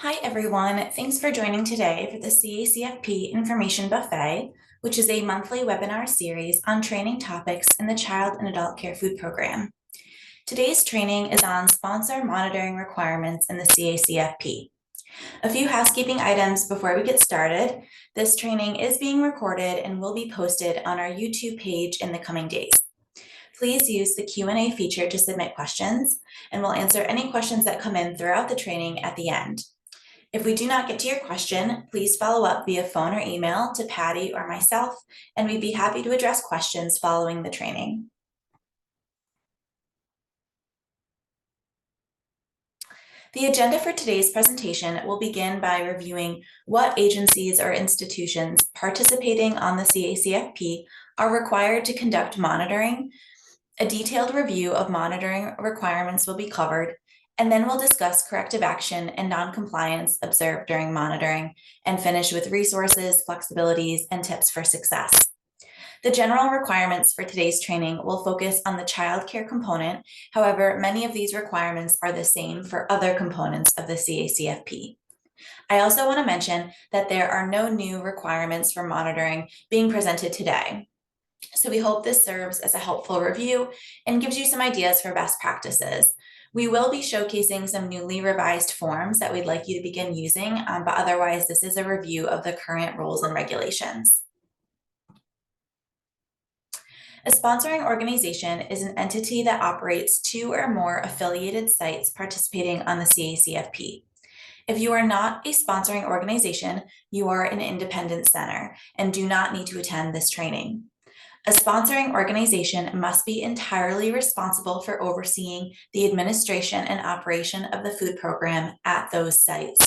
Hi, everyone. Thanks for joining today for the CACFP Information Buffet, which is a monthly webinar series on training topics in the Child and Adult Care Food Program. Today's training is on sponsor monitoring requirements in the CACFP. A few housekeeping items before we get started. This training is being recorded and will be posted on our YouTube page in the coming days. Please use the Q&A feature to submit questions, and we'll answer any questions that come in throughout the training at the end. If we do not get to your question, please follow up via phone or email to Patty or myself, and we'd be happy to address questions following the training. The agenda for today's presentation will begin by reviewing what agencies or institutions participating on the CACFP are required to conduct monitoring. A detailed review of monitoring requirements will be covered, and then we'll discuss corrective action and noncompliance observed during monitoring and finish with resources, flexibilities, and tips for success. The general requirements for today's training will focus on the child care component. However, many of these requirements are the same for other components of the CACFP. I also want to mention that there are no new requirements for monitoring being presented today. So we hope this serves as a helpful review and gives you some ideas for best practices. We will be showcasing some newly revised forms that we'd like you to begin using, but otherwise this is a review of the current rules and regulations. A sponsoring organization is an entity that operates 2 or more affiliated sites participating on the CACFP. If you are not a sponsoring organization, you are an independent center and do not need to attend this training. A sponsoring organization must be entirely responsible for overseeing the administration and operation of the food program at those sites.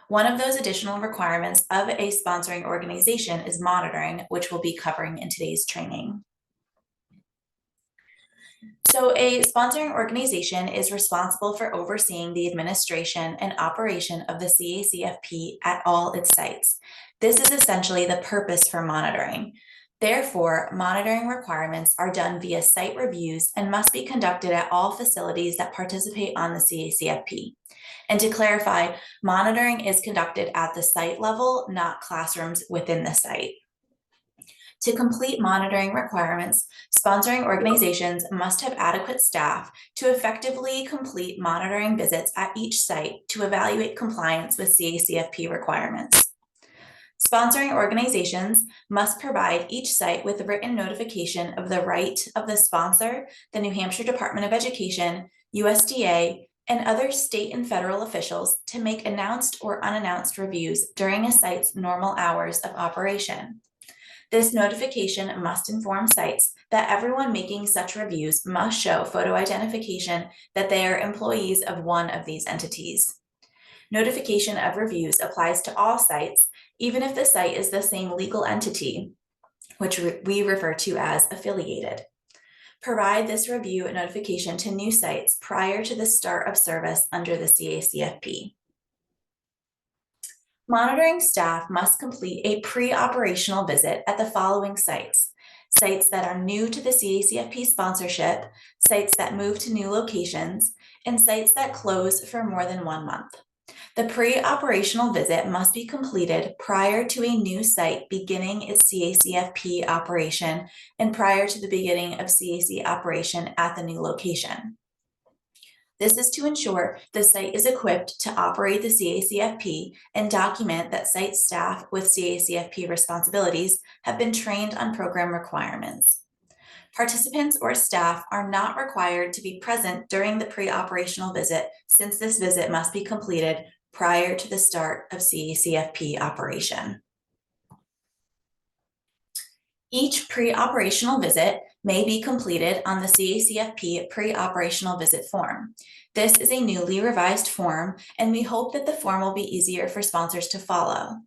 One of those additional requirements of a sponsoring organization is monitoring, which we'll be covering in today's training. So a sponsoring organization is responsible for overseeing the administration and operation of the CACFP at all its sites. This is essentially the purpose for monitoring. Therefore, monitoring requirements are done via site reviews and must be conducted at all facilities that participate on the CACFP. And to clarify, monitoring is conducted at the site level, not classrooms within the site. To complete monitoring requirements, sponsoring organizations must have adequate staff to effectively complete monitoring visits at each site to evaluate compliance with CACFP requirements. Sponsoring organizations must provide each site with a written notification of the right of the sponsor, the New Hampshire Department of Education, USDA, and other state and federal officials to make announced or unannounced reviews during a site's normal hours of operation. This notification must inform sites that everyone making such reviews must show photo identification that they are employees of one of these entities. Notification of reviews applies to all sites, even if the site is the same legal entity, which we refer to as affiliated. Provide this review notification to new sites prior to the start of service under the CACFP. Monitoring staff must complete a pre-operational visit at the following sites: sites that are new to the CACFP sponsorship, sites that move to new locations, and sites that close for more than 1 month. The pre-operational visit must be completed prior to a new site beginning its CACFP operation and prior to the beginning of CAC operation at the new location. This is to ensure the site is equipped to operate the CACFP and document that site staff with CACFP responsibilities have been trained on program requirements. Participants or staff are not required to be present during the pre-operational visit, since this visit must be completed prior to the start of CACFP operation. Each pre-operational visit may be completed on the CACFP pre-operational visit form. This is a newly revised form, and we hope that the form will be easier for sponsors to follow.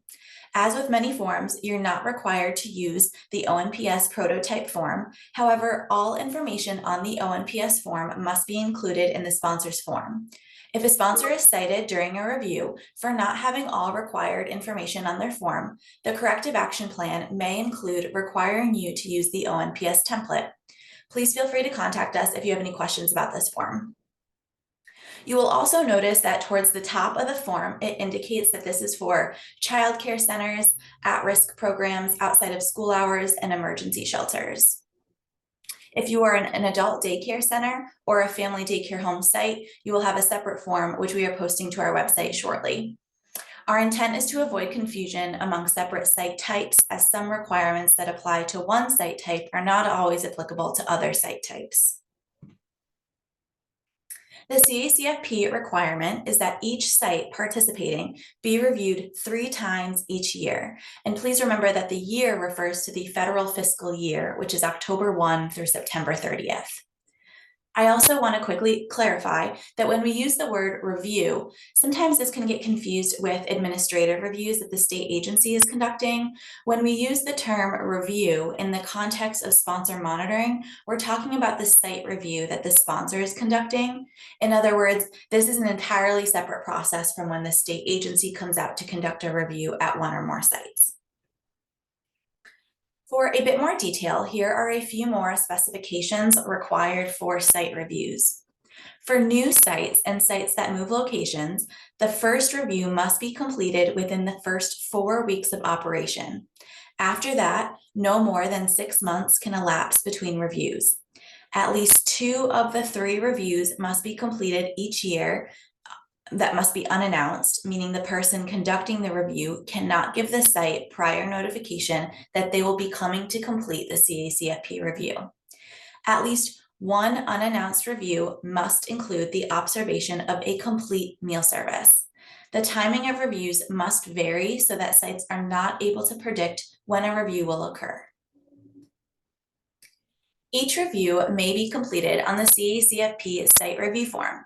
As with many forms, you're not required to use the ONPS prototype form. However, all information on the ONPS form must be included in the sponsor's form. If a sponsor is cited during a review for not having all required information on their form, the corrective action plan may include requiring you to use the ONPS template. Please feel free to contact us if you have any questions about this form. You will also notice that towards the top of the form, it indicates that this is for childcare centers, at-risk programs outside of school hours, and emergency shelters. If you are an adult daycare center or a family daycare home site, you will have a separate form, which we are posting to our website shortly. Our intent is to avoid confusion among separate site types, as some requirements that apply to one site type are not always applicable to other site types. The CACFP requirement is that each site participating be reviewed 3 times each year. And please remember that the year refers to the federal fiscal year, which is October 1 through September 30th. I also want to quickly clarify that when we use the word review, sometimes this can get confused with administrative reviews that the state agency is conducting. When we use the term review in the context of sponsor monitoring, we're talking about the site review that the sponsor is conducting. In other words, this is an entirely separate process from when the state agency comes out to conduct a review at one or more sites. For a bit more detail, here are a few more specifications required for site reviews. For new sites and sites that move locations, the first review must be completed within the first 4 weeks of operation. After that, no more than 6 months can elapse between reviews. At least 2 of the 3 reviews must be completed each year. That must be unannounced, meaning the person conducting the review cannot give the site prior notification that they will be coming to complete the CACFP review. At least 1 unannounced review must include the observation of a complete meal service. The timing of reviews must vary so that sites are not able to predict when a review will occur. Each review may be completed on the CACFP site review form.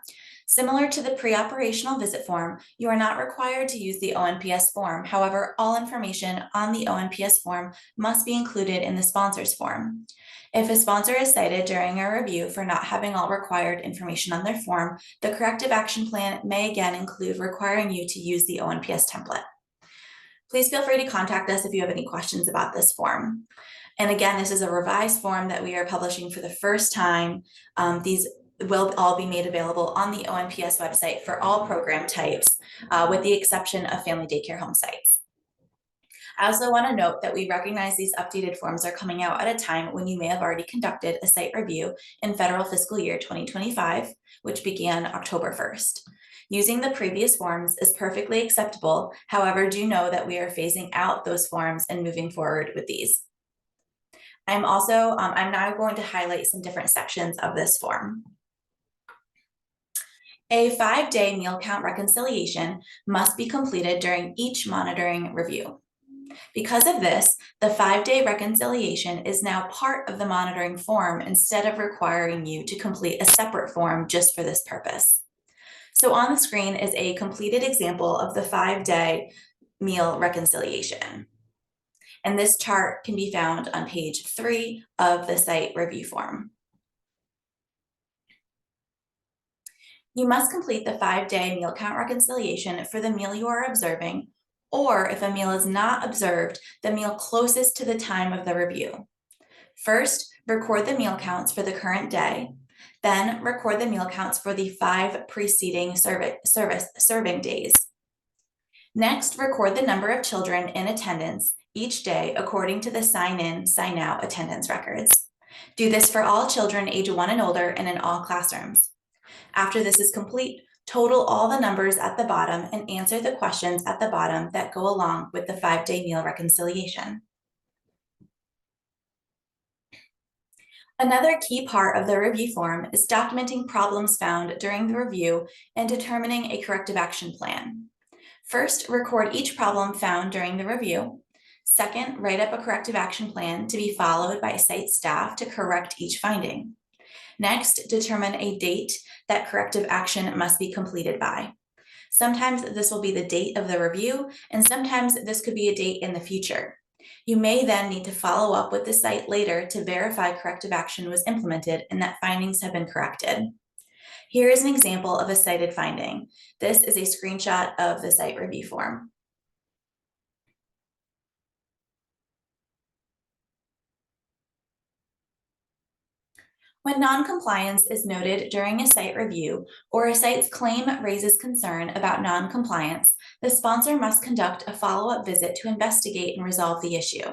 Similar to the pre-operational visit form, you are not required to use the ONPS form. However, all information on the ONPS form must be included in the sponsor's form. If a sponsor is cited during a review for not having all required information on their form, the corrective action plan may again include requiring you to use the ONPS template. Please feel free to contact us if you have any questions about this form. And again, this is a revised form that we are publishing for the first time. These will all be made available on the ONPS website for all program types, with the exception of family daycare home sites. I also want to note that we recognize these updated forms are coming out at a time when you may have already conducted a site review in federal fiscal year 2025, which began October 1st. Using the previous forms is perfectly acceptable. However, do know that we are phasing out those forms and moving forward with these. I'm now going to highlight some different sections of this form. A 5-day meal count reconciliation must be completed during each monitoring review. Because of this, the 5-day reconciliation is now part of the monitoring form instead of requiring you to complete a separate form just for this purpose. So on the screen is a completed example of the 5-day meal reconciliation. And this chart can be found on page 3 of the site review form. You must complete the 5-day meal count reconciliation for the meal you are observing, or if a meal is not observed, the meal closest to the time of the review. First, record the meal counts for the current day, then record the meal counts for the 5 preceding serving days. Next, record the number of children in attendance each day according to the sign-in, sign-out attendance records. Do this for all children age 1 and older and in all classrooms. After this is complete, total all the numbers at the bottom and answer the questions at the bottom that go along with the 5-day meal reconciliation. Another key part of the review form is documenting problems found during the review and determining a corrective action plan. First, record each problem found during the review. Second, write up a corrective action plan to be followed by site staff to correct each finding. Next, determine a date that corrective action must be completed by. Sometimes this will be the date of the review, and sometimes this could be a date in the future. You may then need to follow up with the site later to verify corrective action was implemented and that findings have been corrected. Here is an example of a cited finding. This is a screenshot of the site review form. When noncompliance is noted during a site review or a site's claim raises concern about noncompliance, the sponsor must conduct a follow-up visit to investigate and resolve the issue.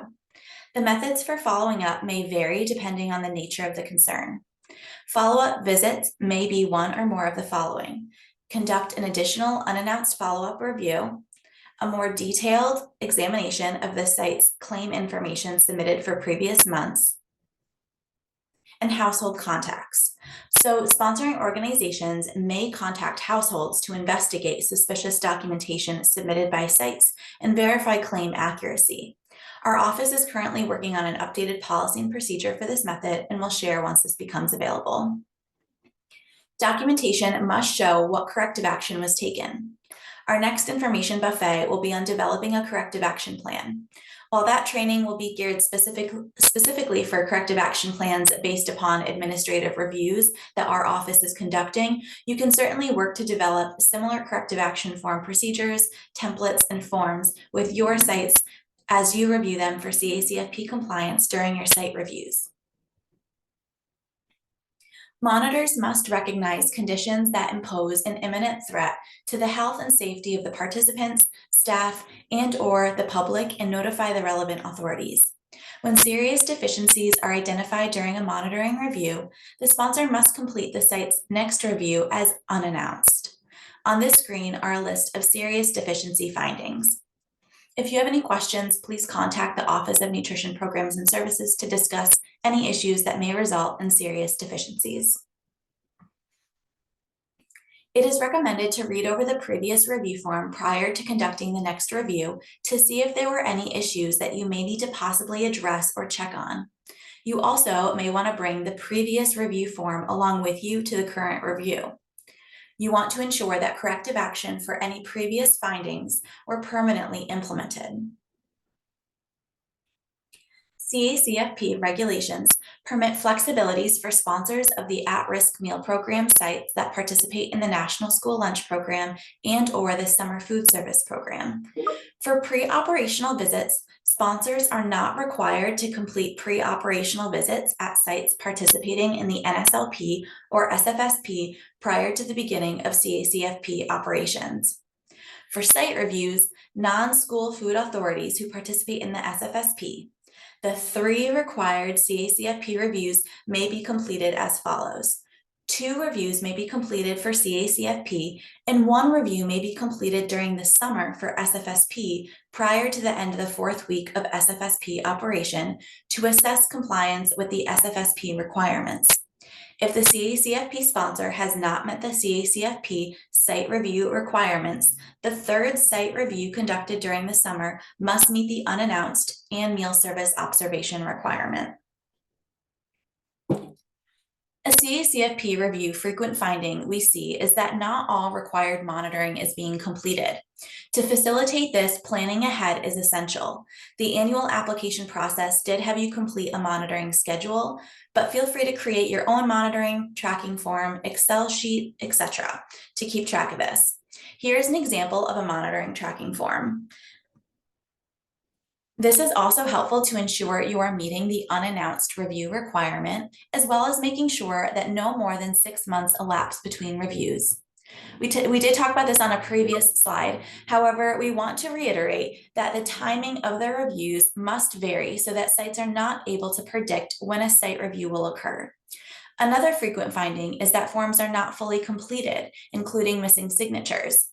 The methods for following up may vary depending on the nature of the concern. Follow-up visits may be one or more of the following: conduct an additional unannounced follow-up review, a more detailed examination of the site's claim information submitted for previous months, and household contacts. So sponsoring organizations may contact households to investigate suspicious documentation submitted by sites and verify claim accuracy. Our office is currently working on an updated policy and procedure for this method and will share once this becomes available. Documentation must show what corrective action was taken. Our next information buffet will be on developing a corrective action plan. While that training will be geared specifically for corrective action plans based upon administrative reviews that our office is conducting, you can certainly work to develop similar corrective action form procedures, templates, and forms with your sites as you review them for CACFP compliance during your site reviews. Monitors must recognize conditions that impose an imminent threat to the health and safety of the participants, staff, and/or the public and notify the relevant authorities. When serious deficiencies are identified during a monitoring review, the sponsor must complete the site's next review as unannounced. On this screen are a list of serious deficiency findings. If you have any questions, please contact the Office of Nutrition Programs and Services to discuss any issues that may result in serious deficiencies. It is recommended to read over the previous review form prior to conducting the next review to see if there were any issues that you may need to possibly address or check on. You also may want to bring the previous review form along with you to the current review. You want to ensure that corrective action for any previous findings were permanently implemented. CACFP regulations permit flexibilities for sponsors of the at-risk meal program sites that participate in the National School Lunch Program and/or the Summer Food Service Program. For pre-operational visits, sponsors are not required to complete pre-operational visits at sites participating in the NSLP or SFSP prior to the beginning of CACFP operations. For site reviews, non-school food authorities who participate in the SFSP, the 3 required CACFP reviews may be completed as follows. 2 reviews may be completed for CACFP, and 1 review may be completed during the summer for SFSP prior to the end of the 4th week of SFSP operation to assess compliance with the SFSP requirements. If the CACFP sponsor has not met the CACFP site review requirements, the 3rd site review conducted during the summer must meet the unannounced and meal service observation requirement. A CACFP review frequent finding we see is that not all required monitoring is being completed. To facilitate this, planning ahead is essential. The annual application process did have you complete a monitoring schedule, but feel free to create your own monitoring, tracking form, Excel sheet, etc. to keep track of this. Here's an example of a monitoring tracking form. This is also helpful to ensure you are meeting the unannounced review requirement, as well as making sure that no more than 6 months elapse between reviews. We did talk about this on a previous slide. However, we want to reiterate that the timing of the reviews must vary so that sites are not able to predict when a site review will occur. Another frequent finding is that forms are not fully completed, including missing signatures.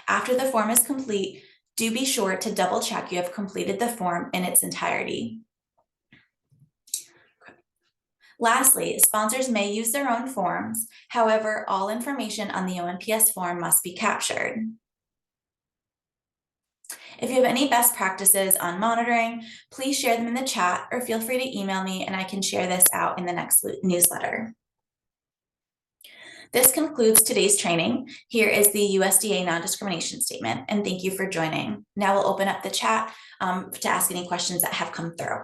After the form is complete, do be sure to double check you have completed the form in its entirety. Lastly, sponsors may use their own forms. However, all information on the ONPS form must be captured. If you have any best practices on monitoring, please share them in the chat or feel free to email me and I can share this out in the next newsletter. This concludes today's training. Here is the USDA non-discrimination statement, and thank you for joining. Now we'll open up the chat to ask any questions that have come through.